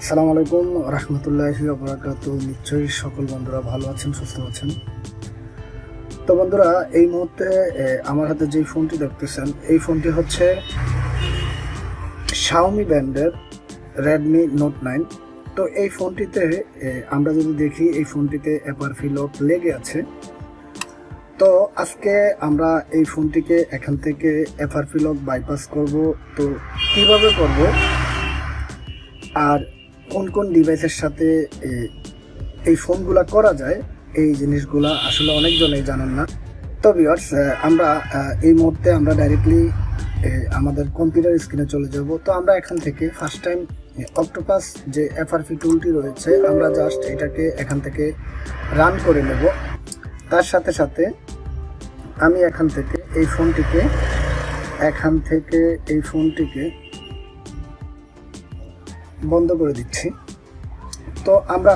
আসসালামু আলাইকুম রহমতুল্লাহি ওয়া বারাকাতুহু। নিশ্চয়ই সকল বন্ধুরা ভালো আছেন, সুস্থ আছেন। তো বন্ধুরা, এই মুহূর্তে আমার হাতে যে ফোনটি দেখতেছেন, এই ফোনটি হচ্ছে Xiaomi ব্র্যান্ডের Redmi Note 9। তো এই ফোনটিতে আমরা যদি দেখি, এই ফোনটিতে FRP লক লেগে আছে। তো আজকে আমরা এই ফোনটিকে এখান থেকে FRP লক বাইপাস করব। তো কিভাবে করব আর কোন কোন ডিভাইসের সাথে এই ফোনগুলা করা যায়, এই জিনিসগুলা আসলে অনেকজনেই জানেন না। তো ভিউয়ার্স, আমরা এই মুহূর্তে আমরা ডাইরেক্টলি আমাদের কম্পিউটার স্ক্রিনে চলে যাব। তো আমরা এখান থেকে ফার্স্ট টাইম অক্টোপাস যে FRP টুলটি রয়েছে, আমরা জাস্ট এটাকে এখান থেকে রান করে নেব। তার সাথে সাথে আমি এখান থেকে এই ফোনটিকে বন্ধ করে দিচ্ছি। তো আমরা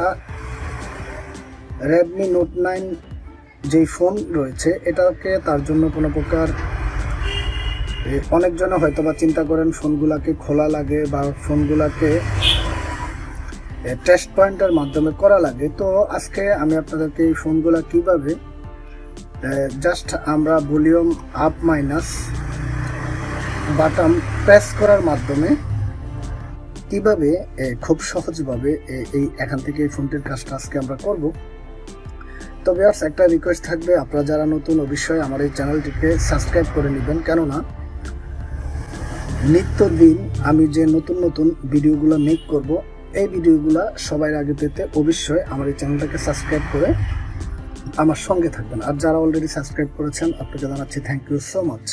Redmi Note 9 যেই ফোন রয়েছে, এটাকে তার জন্য কোনো প্রকার অনেকজনে হয়তো বা চিন্তা করেন ফোনগুলাকে খোলা লাগে বা ফোনগুলাকে টেস্ট পয়েন্টের মাধ্যমে করা লাগে। তো আজকে আমি আপনাদেরকে এই ফোনগুলা কিভাবে জাস্ট আমরা volume up minus button press করার মাধ্যমে কিভাবে খুব সহজভাবে এই এখান থেকে এই ফোনটির কাজটা আজকে আমরা করব। তো ভিউয়ার্স, একটা রিকোয়েস্ট থাকবে, আপনারা যারা নতুন অবশ্যই আমার এই চ্যানেলটিকে সাবস্ক্রাইব করে নেবেন, কেননা নিত্যদিন আমি যে নতুন নতুন ভিডিওগুলো মেক করব, এই ভিডিওগুলো সবার আগে পেতে অবশ্যই আমার এই চ্যানেলটাকে সাবস্ক্রাইব করে আমার সঙ্গে থাকবেন। আর যারা অলরেডি সাবস্ক্রাইব করেছেন, আপনাকে জানাচ্ছি থ্যাংক ইউ সো মাচ।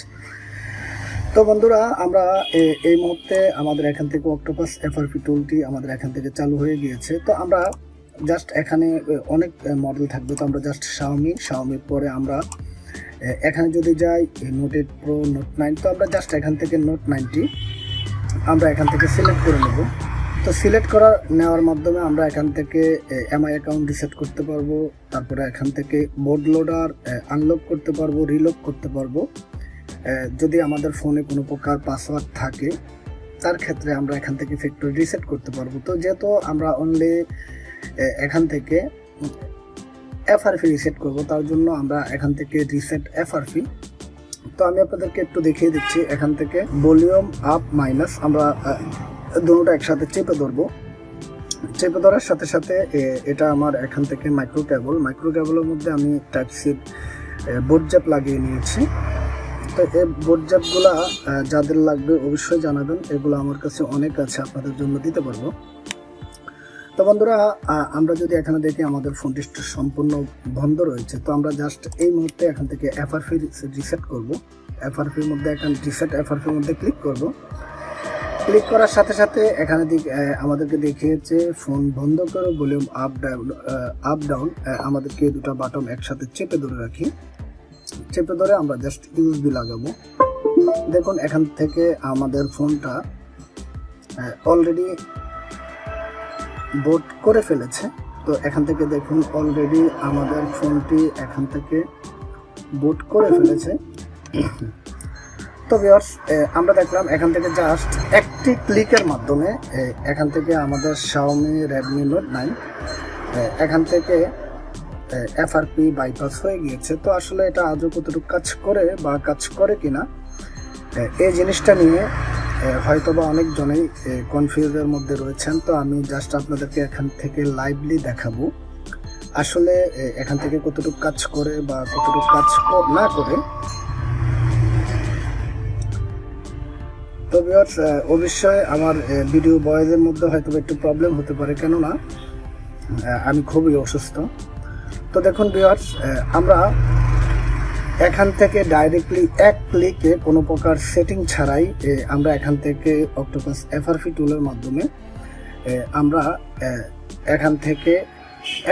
তো বন্ধুরা, আমরা এই মুহূর্তে আমাদের এখান থেকে অক্টোপাস FRP টুলটি আমাদের এখান থেকে চালু হয়ে গিয়েছে। তো আমরা জাস্ট এখানে অনেক মডেল থাকবে। তো আমরা জাস্ট শাওমির পরে আমরা এখানে যদি যাই Note 8 Pro, Note 9, তো আমরা জাস্ট এখান থেকে Note 9টি আমরা এখান থেকে সিলেক্ট করে নেব। তো সিলেক্ট নেওয়ার মাধ্যমে আমরা এখান থেকে MI অ্যাকাউন্ট রিসেট করতে পারবো। তারপরে এখান থেকে বোর্ড লোডার আনলক করতে পারবো, রিলক করতে পারবো। যদি আমাদের ফোনে কোনো প্রকার পাসওয়ার্ড থাকে, তার ক্ষেত্রে আমরা এখান থেকে ফ্যাক্টরি রিসেট করতে পারবো। তো যেহেতু আমরা অনলি এখান থেকে FRP রিসেট করব, তার জন্য আমরা এখান থেকে রিসেট FRP। তো আমি আপনাদেরকে একটু দেখিয়ে দিচ্ছি। এখান থেকে ভলিউম আপ মাইনাস আমরা দুটোটা একসাথে চেপে ধরবো। চেপে ধরার সাথে সাথে এটা আমার এখান থেকে মাইক্রো কেবলের মধ্যে আমি টাইপ সি বোর্ড জ্যাপ লাগিয়ে নিয়েছি। তো এই বোর্ড জ্যাপগুলা যাদের লাগবে অবশ্যই জানাবেন, এগুলো আমার কাছে অনেক আছে, আপনাদের জন্য দিতে পারবো। তো বন্ধুরা, আমরা যদি এখানে দেখি আমাদের ফোনটি সম্পূর্ণ বন্ধ রয়েছে। তো আমরা জাস্ট এই মুহূর্তে এখান থেকে FRP রিসেট করব। FRPর মধ্যে FRPর মধ্যে ক্লিক করব। ক্লিক করার সাথে সাথে এখানে আমাদেরকে দেখিয়েছে ফোন বন্ধ করো, ভলিউম আপ ডাউন। আমাদেরকে দুটো বাটন একসাথে চেপে ধরে রাখি। চেপে ধরে আমরা জাস্ট USB লাগাবো। দেখুন, এখান থেকে আমাদের ফোনটা অলরেডি বুট করে ফেলেছে। তো এখান থেকে দেখুন, অলরেডি আমাদের ফোনটি এখান থেকে বুট করে ফেলেছে। তো ভিউয়ার্স, আমরা দেখলাম এখান থেকে জাস্ট একটি ক্লিকের মাধ্যমে এখান থেকে আমাদের Xiaomi Redmi Note 9 এখান থেকে FRP বাইপাস হয়ে গিয়েছে। তো আসলে এটা আজও কতটুকু কাজ করে বা কাজ করে কিনা, এই জিনিসটা নিয়ে হয়তোবা অনেকজনেই কনফিউজের মধ্যে রয়েছেন। তো আমি জাস্ট আপনাদেরকে এখান থেকে লাইভলি দেখাবো আসলে এখান থেকে কতটুকু কাজ করে বা কতটুকু কাজ না করে। তো ভিউয়ার্স, অবশ্যই আমার ভিডিও ভয়েসের মধ্যে হয়তোবা একটু প্রবলেম হতে পারে, কেননা আমি খুবই অসুস্থ। তো দেখুন ভিউয়ার্স, আমরা এখান থেকে ডাইরেক্টলি এক ক্লিকে কোনো প্রকার সেটিং ছাড়াই আমরা এখান থেকে অক্টোপাস FRP টুলের মাধ্যমে আমরা এখান থেকে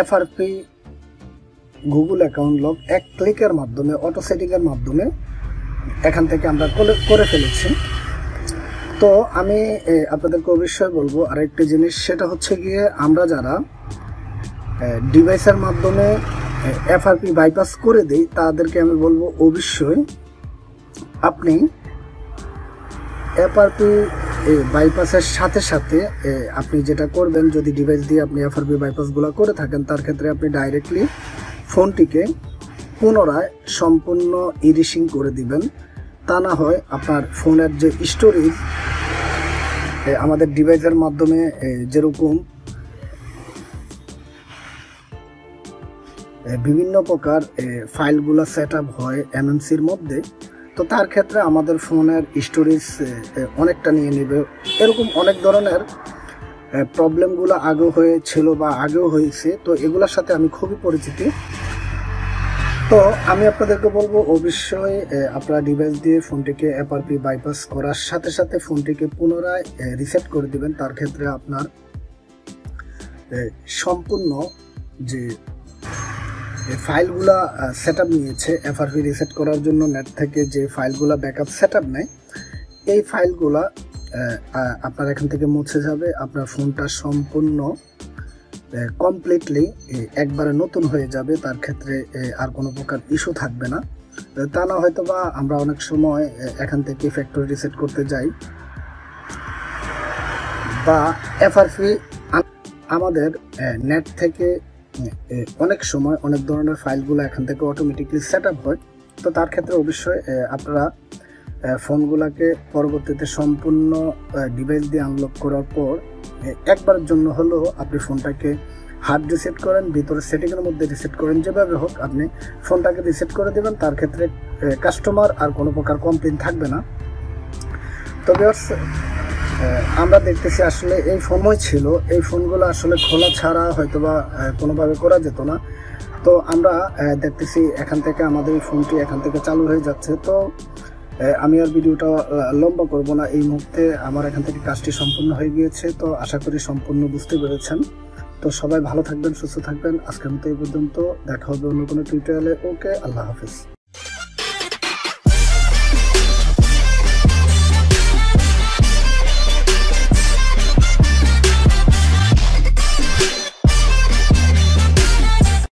FRP গুগল অ্যাকাউন্ট লক এক ক্লিকের মাধ্যমে, অটো সেটিংয়ের মাধ্যমে এখান থেকে আমরা করে ফেলেছি। তো আমি আপনাদেরকে অবশ্যই বলবো আরেকটি জিনিস, সেটা হচ্ছে গিয়ে আমরা যারা ডিভাইসের মাধ্যমে FRP বাইপাস করে দেই, তাদেরকে আমি বলবো অবশ্যই আপনি FRP এই বাইপাসের সাথে সাথে আপনি যেটা করবেন, যদি ডিভাইস দিয়ে আপনি এফআরপি বাইপাসগুলো করে থাকেন, তার ক্ষেত্রে আপনি ডাইরেক্টলি ফোনটিকে পুনরায় সম্পূর্ণ ইরেজিং করে দিবেন। তা না হয় আপনার ফোনের যে স্টোরেজ, আমাদের ডিভাইসের মাধ্যমে যেরকম বিভিন্ন প্রকার ফাইলগুলো সেট আপ হয় এমএমসির মধ্যে, তো তার ক্ষেত্রে আমাদের ফোনের স্টোরেজ অনেকটা নিয়ে নেবে। এরকম অনেক ধরনের প্রবলেমগুলো আগেও হয়েছিল বা আগেও হয়েছে, তো এগুলোর সাথে আমি খুবই পরিচিত। তো আমি আপনাদেরকে বলবো অবশ্যই আপনারা ডিভাইস দিয়ে ফোনটিকে এফআরপি বাইপাস করার সাথে সাথে ফোনটিকে পুনরায় রিসেট করে দিবেন। তার ক্ষেত্রে আপনার সম্পূর্ণ যে ফাইলগুলা সেট আপ নিয়েছে এফআরপি রিসেট করার জন্য, নেট থেকে যে ফাইলগুলা ব্যাকআপ সেট আপ নেয়, এই ফাইলগুলা আপনার এখান থেকে মুছে যাবে। আপনার ফোনটা সম্পূর্ণ কমপ্লিটলি একবারে নতুন হয়ে যাবে। তার ক্ষেত্রে আর কোনো প্রকার ইস্যু থাকবে না। তা না হয়তো বা আমরা অনেক সময় এখান থেকে ফ্যাক্টরি রিসেট করতে যাই, বা এফআরপি আমাদের নেট থেকে অনেক সময় অনেক ধরনের ফাইলগুলো এখান থেকে অটোমেটিকলি সেট আপ হয়। তো তার ক্ষেত্রে অবশ্যই আপনারা ফোনগুলোকে পরবর্তীতে সম্পূর্ণ ডিভাইস দিয়ে আনলক করার পর একবারের জন্য হলেও আপনি ফোনটাকে হার্ড রিসেট করেন, ভিতরে সেটিংয়ের মধ্যে রিসেট করেন, যেভাবে হোক আপনি ফোনটাকে রিসেট করে দেবেন। তার ক্ষেত্রে কাস্টমার আর কোনো প্রকার কমপ্লেন থাকবে না। তবে আমরা দেখতেছি আসলে এই ফোনই ছিল, এই ফোনগুলো আসলে খোলা ছাড়া হয়তোবা কোনোভাবে করা যেত না। তো আমরা দেখতেছি এখান থেকে আমাদের এই ফোনটি এখান থেকে চালু হয়ে যাচ্ছে। তো আমি আর ভিডিওটা লম্বা করব না, এই মুহূর্তে আমার এখান থেকে কাজটি সম্পূর্ণ হয়ে গিয়েছে। তো আশা করি সম্পূর্ণ বুঝতে পেরেছেন। তো সবাই ভালো থাকবেন, সুস্থ থাকবেন। আজকের মতো এই পর্যন্ত, দেখা হবে অন্য কোনো টিউটোরিয়ালে। ওকে, আল্লাহ হাফিজ।